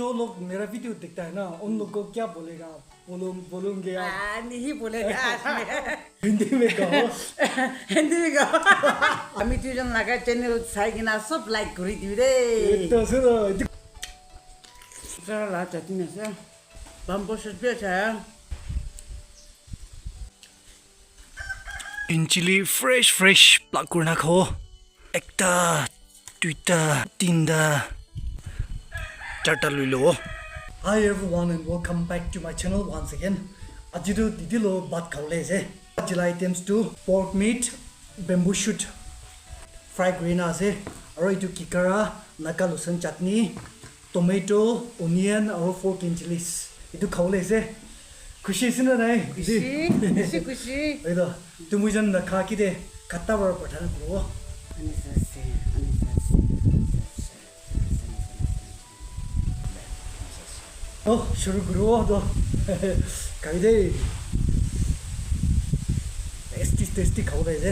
जो लोग मेरा वीडियो देखता है ना उन लोग को क्या बोलेगा बोलूंगे आप नहीं बोलेगा हिंदी में कहो हिंदी में कहो हामी दुईजनाका च्यानल साइकिन सब लाइक गरिदियो रे तो सुनो Sarala chutney sa. Bamboo biasa. In chili fresh plakurna kho ekta duita tinda charta luilo. Hi everyone and welcome back to my channel once again. Ajidu didilo bat khawle se. Ajila items to pork meat, bamboo shoot, fried green ase, aro itu kikara, nakalusan chutney, tomato, onion, aro 14 chilies. Itu khawle se. Kushi sina nai. Kushi. Aida, tu mujan na kha ki de khatta bar pathan ko. Oh, shuru guru do. Kai de. Tasty khawle se.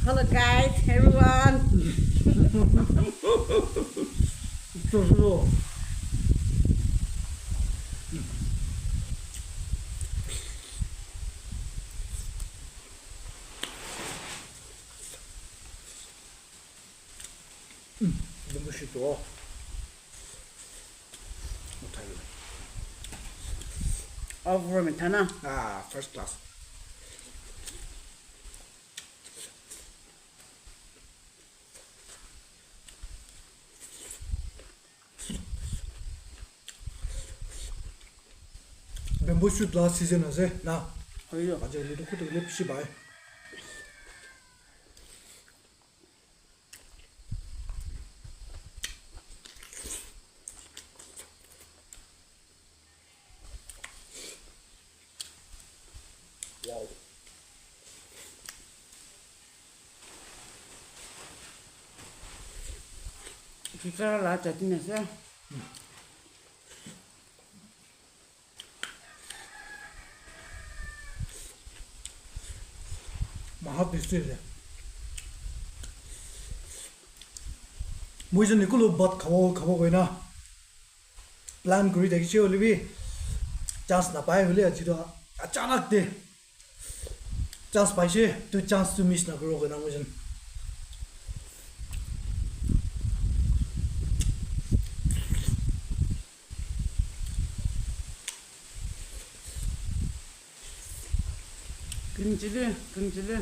Hello guys, everyone. So. 너무 쉽죠. 못하요. Over mentana. 아, first class. 멤버 슛 last season 하세. 나. 어이요. 아직 우리도 그때 랩시 봐요. 와우. Sarala chutney sa. 마하 비슷해. मुझे निकलो बात खाओ कोई ना plan करी देखिए ओली भी chance ना पाए होले अच्छी तो अचानक दे चांस पाइसे तो चांस तो मिस ना करो कोई ना मुझे Green chili.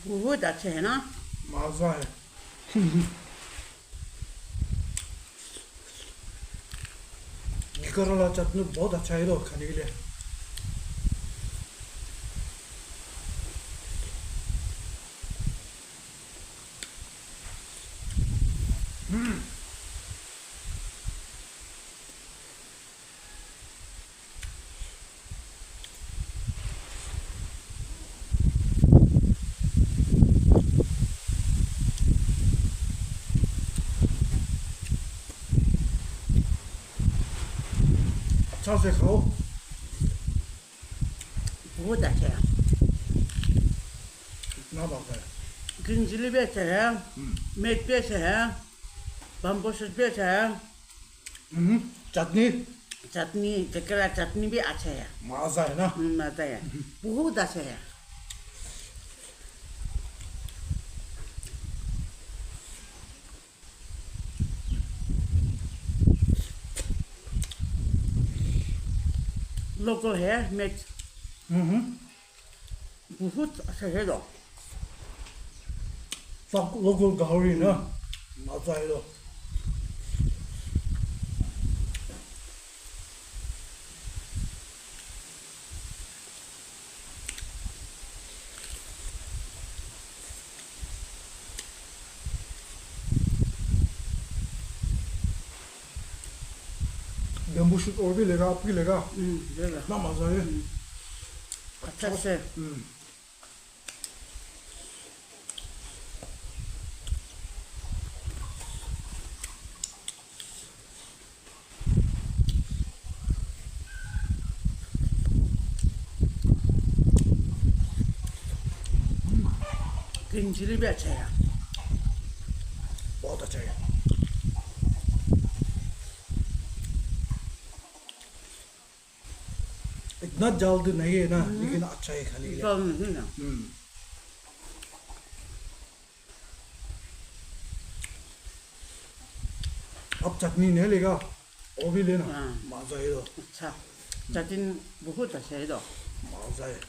बहुत अच्छे है ना मजा है निकरोला चटनी बहुत अच्छा है तो खाने के लिए चासे खाओ बहुत अच्छे है इतना बात है ग्रीन चिली भी अच्छा है मीट भी अच्छा है बम्बू शूट भी अच्छा है चटनी चकरा चटनी भी अच्छा है मजा है ना मजा है बहुत अच्छा है लोकल है मीट बहुत अच्छा है तो 딱 로컬 가오리나 맞아요. बैम्बू शूट और भी लेगा आपकी लेगा लेगा इतना मजा है अच्छा से ग्रीन चिली भी अच्छा है बहुत अच्छा है इतना जल्द नहीं है ना लेकिन अच्छा है खाने के लिए कम नहीं ना अब चटनी नहीं लेगा वो भी लेना हाँ। मजा है तो अच्छा चटनी बहुत अच्छा है तो मजा है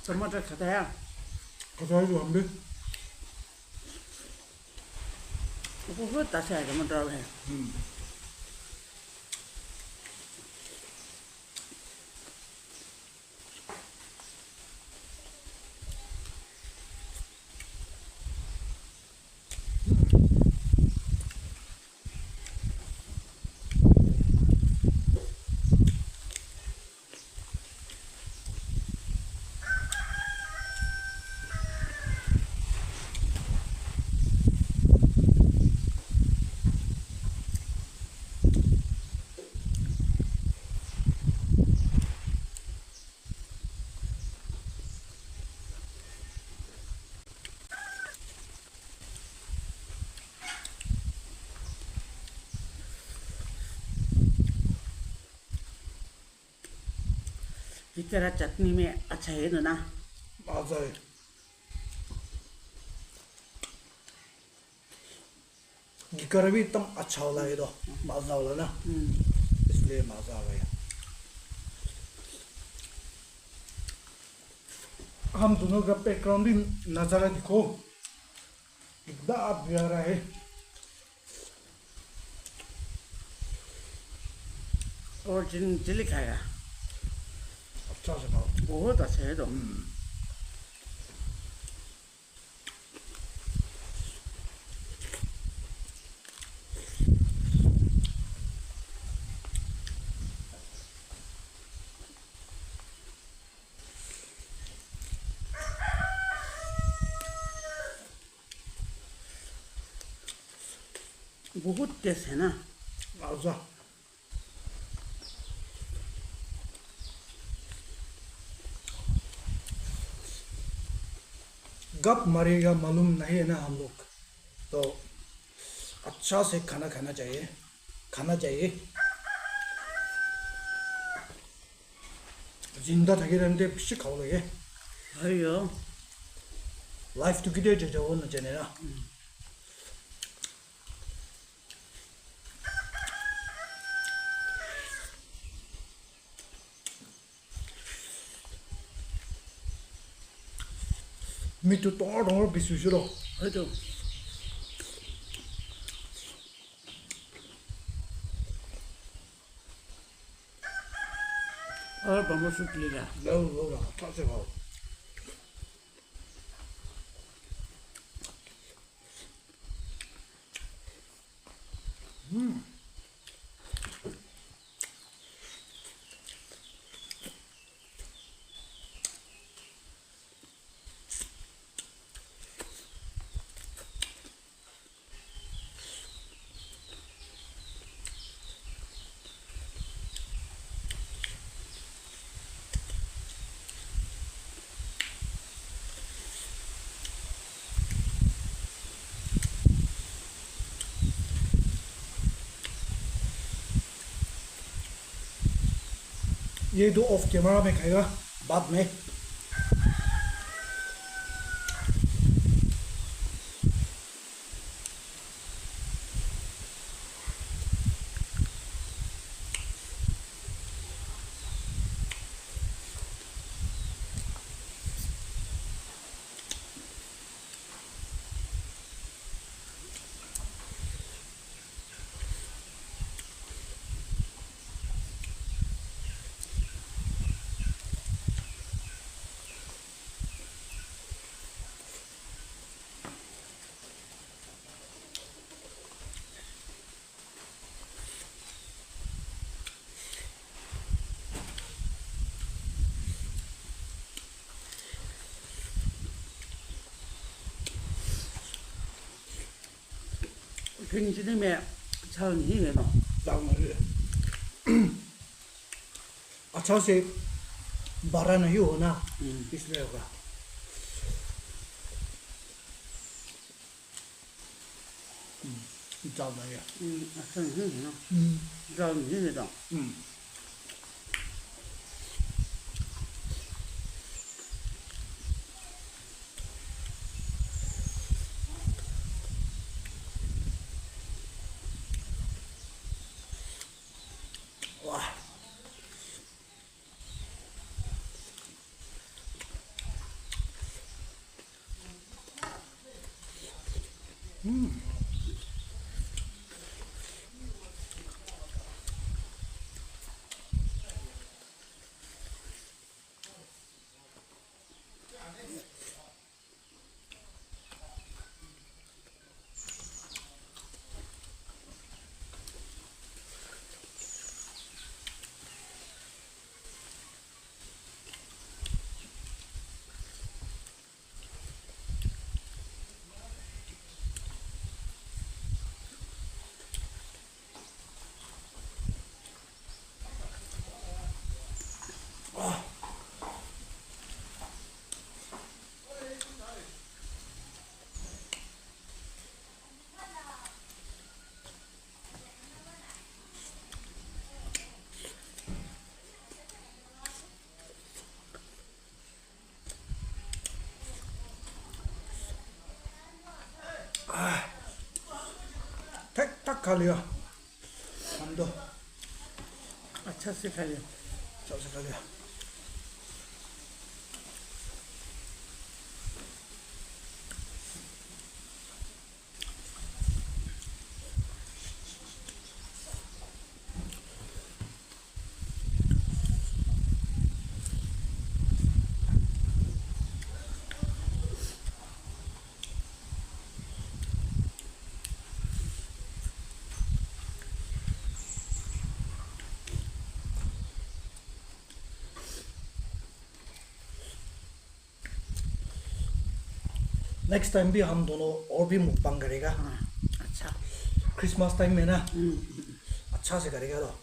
टमाटर खाता है अच्छा है जो हम भी बहुत अच्छा है टमाटर है इस तरह चटनी में अच्छा है ना मजा है गिकर भी एकदम अच्छा वाला है तो मजा वाला ना इसलिए मजा आ गया हम दोनों का बैकग्राउंड भी नजारा दिखो कितना प्यारा है और चिली खाएगा अच्छा से खाओ बहुत अच्छा है तो बहुत टेस्ट है ना मजा कब मरेगा मालूम नहीं है ना हम लोग तो अच्छा से खाना खाना चाहिए जिंदा थकी रहते पिछे खाओ लगे अयो लाइफ तो कितने जो होना चाहिए ना मिट्टू तोड़ बिस्कुट है तो और बम्बू सूट लेगा लो अच्छा से खाओ ये दो ऑफ कैमरा में खाएगा बाद में 평소에 잘 이해해요. अच्छा से बड़ा नहीं हो ना इसलिए होगा 잘 나요. 잘 이해해요. 와. 딱 갈려. 감도. अच्छा से खाइए. 저서 갈려. नेक्स्ट टाइम भी हम दोनों और भी मुकबांग करेगा अच्छा. क्रिसमस टाइम में ना अच्छा से करेगा तो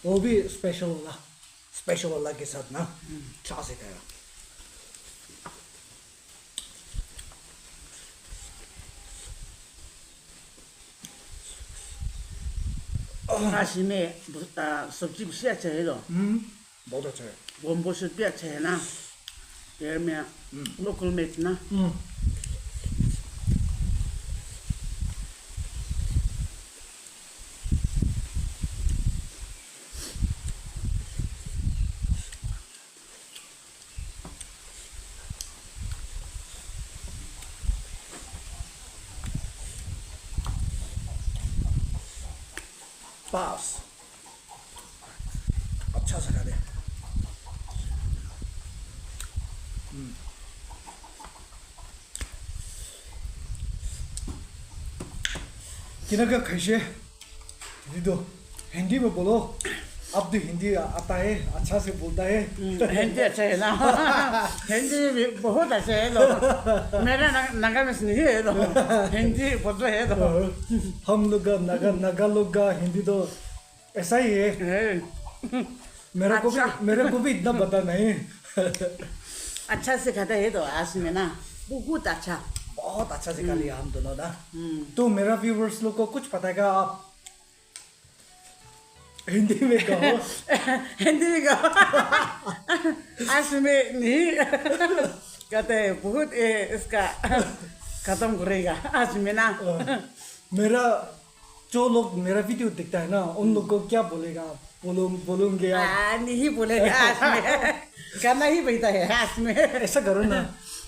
वो भी स्पेशल वाला के साथ ना अच्छा से करेगा आशिमे सब्जी भी अच्छा है तो. बहुत अच्छा है 원보스 भी अच्छा है ना. ये में लोकल मेट ना. पास अच्छा से करे किनका कैसे दीदी तो हिंदी में बोलो अब तो हिंदी आता है अच्छा से बोलता है हिंदी अच्छा है ना. हिंदी भी बहुत अच्छा है तो. मेरा नगा में नहीं है तो. हिंदी बोलते है तो. हम लोग का नगा लोग का हिंदी तो ऐसा ही है मेरे को भी इतना पता नहीं अच्छा से खाता है तो आज में ना बहुत अच्छा. बहुत अच्छा सिखा लिया हम दोनों ना तो मेरा व्यूवर्स लोग को कुछ पता है क्या आप हिंदी में कहो हिंदी में कहो. आज में नहीं कहते हैं बहुत इसका खत्म करेगा आज में ना. मेरा जो लोग मेरा वीडियो देखता है ना उन लोग को क्या बोलेगा बोलूंगे आप नहीं बोलेगा आज में. करना ही पड़ता है आज में. ऐसा करो ना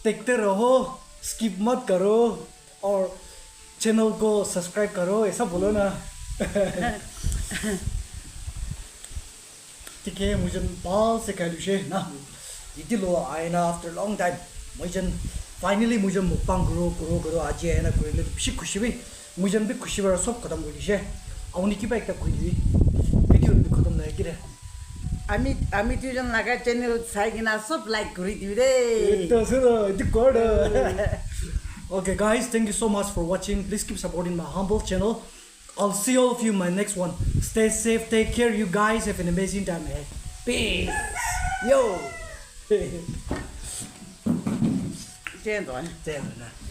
देखते रहो स्किप मत करो और चैनल को सब्सक्राइब करो ऐसा बोलो ना ठीक है मुझे बहुत से कह लुशे ना इतनी लो आए ना आफ्टर लॉन्ग टाइम मुझे फाइनली मुझे मुकबांग करो आज ये है ना कोई ले खुशी भी मुझे भी खुशी बड़ा सब खत्म कर लीजिए अवनी की बाइक तक कोई वीडियो भी खत्म नहीं किया আমি দুজন লাগা চ্যানেল চাই কিনা সব লাইক কৰি দিবি দেই. तो सुनो इतनी code Okay, guys, thank you so much for watching. Please keep supporting my humble channel. I'll see all of you in my next one. Stay safe, take care. You guys have an amazing time ahead. Peace. Yo. 见着。这样的呢。